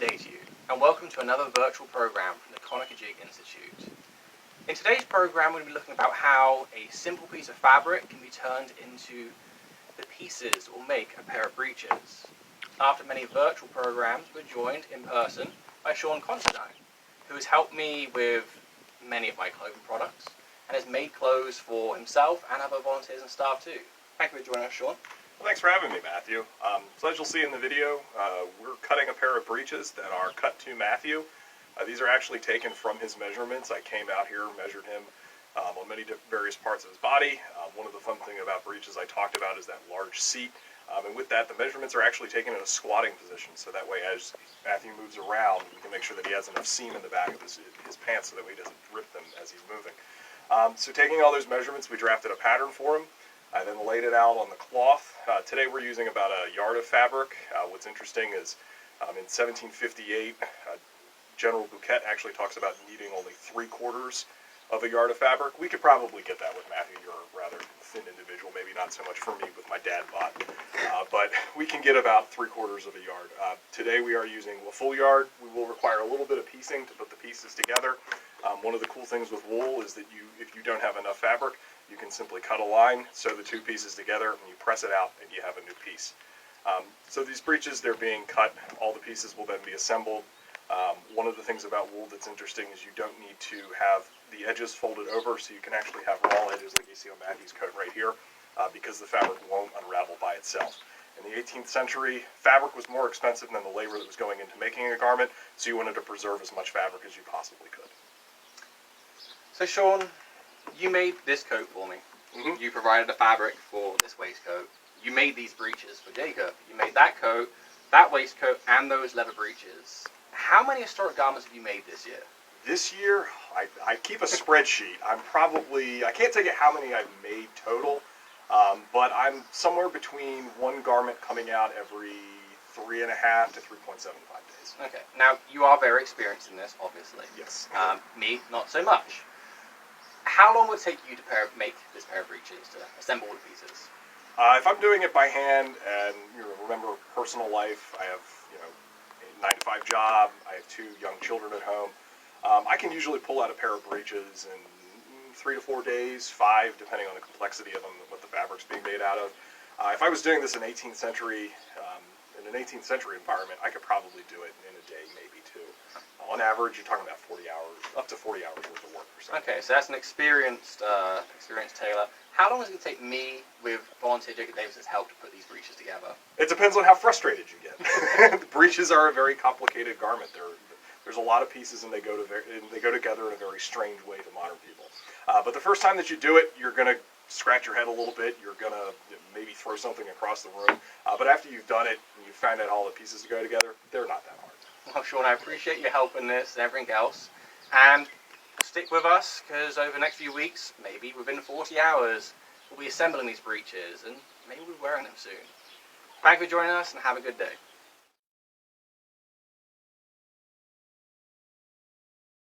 day to you, and welcome to another virtual program from the Conica-Jig Institute. In today's program, we're going to be looking about how a simple piece of fabric can be turned into the pieces that will make a pair of breeches. After many virtual programs, we're joined in person by Sean MacConsaidin, who has helped me with many of my clothing products and has made clothes for himself and other volunteers and staff too. Thank you for joining us, Sean. Well, thanks for having me, Matthew. So as you'll see in the video, we're cutting a pair of breeches that are cut to Matthew. These are actually taken from his measurements. I came out here, measured him on many various parts of his body. One of the fun things about breeches I talked about is that large seat. And with that, the measurements are actually taken in a squatting position, so that way as Matthew moves around, we can make sure that he has enough seam in the back of his pants so that way he doesn't rip them as he's moving. So taking all those measurements, we drafted a pattern for him. I then laid it out on the cloth. Today we're using about a yard of fabric. What's interesting is in 1758, General Bouquet actually talks about needing only 3/4 of a yard of fabric. We could probably get that with Matthew. You're a rather thin individual, maybe not so much for me with my dad bod, but we can get about 3/4 of a yard. Today we are using a full yard. We will require a little bit of piecing to put the pieces together. One of the cool things with wool is that if you don't have enough fabric, you can simply cut a line, sew the two pieces together, and you press it out, and you have a new piece. So these breeches, they're being cut. All the pieces will then be assembled. One of the things about wool that's interesting is you don't need to have the edges folded over, so you can actually have raw edges like you see on Matthew's coat right here, because the fabric won't unravel by itself. In the 18th century, fabric was more expensive than the labor that was going into making a garment, so you wanted to preserve as much fabric as you possibly could. So Sean, you made this coat for me. Mm-hmm. You provided the fabric for this waistcoat. You made these breeches for Jacob. You made that coat, that waistcoat, and those leather breeches. How many historic garments have you made this year? This year, I keep a spreadsheet. I can't tell you how many I've made total, but I'm somewhere between one garment coming out every 3.5 to 3.75 days. Okay. Now, you are very experienced in this, obviously. Yes. Me, not so much. How long would it take you to make this pair of breeches, to assemble all the pieces? If I'm doing it by hand, and remember personal life, I have a 9-to-5 job, I have 2 young children at home. I can usually pull out a pair of breeches in 3 to 4 days, 5, depending on the complexity of them, what the fabric's being made out of. If I was doing this in 18th century, in an 18th century environment, I could probably do it in a day, maybe 2. On average, you're talking about 40 hours, up to 40 hours worth of work or something. Okay, so that's an experienced tailor. How long is it going to take me, with volunteer Jacob Davis's help, to put these breeches together? It depends on how frustrated you get. The breeches are a very complicated garment. There's a lot of pieces, and they go together in a very strange way to modern people. But the first time that you do it, you're going to scratch your head a little bit. You're going to maybe throw something across the room. But after you've done it and you find out all the pieces to go together, they're not that hard. Well, Sean, I appreciate your help in this and everything else. And stick with us, because over the next few weeks, maybe within 40 hours, we'll be assembling these breeches, and maybe we'll be wearing them soon. Thank you for joining us, and have a good day.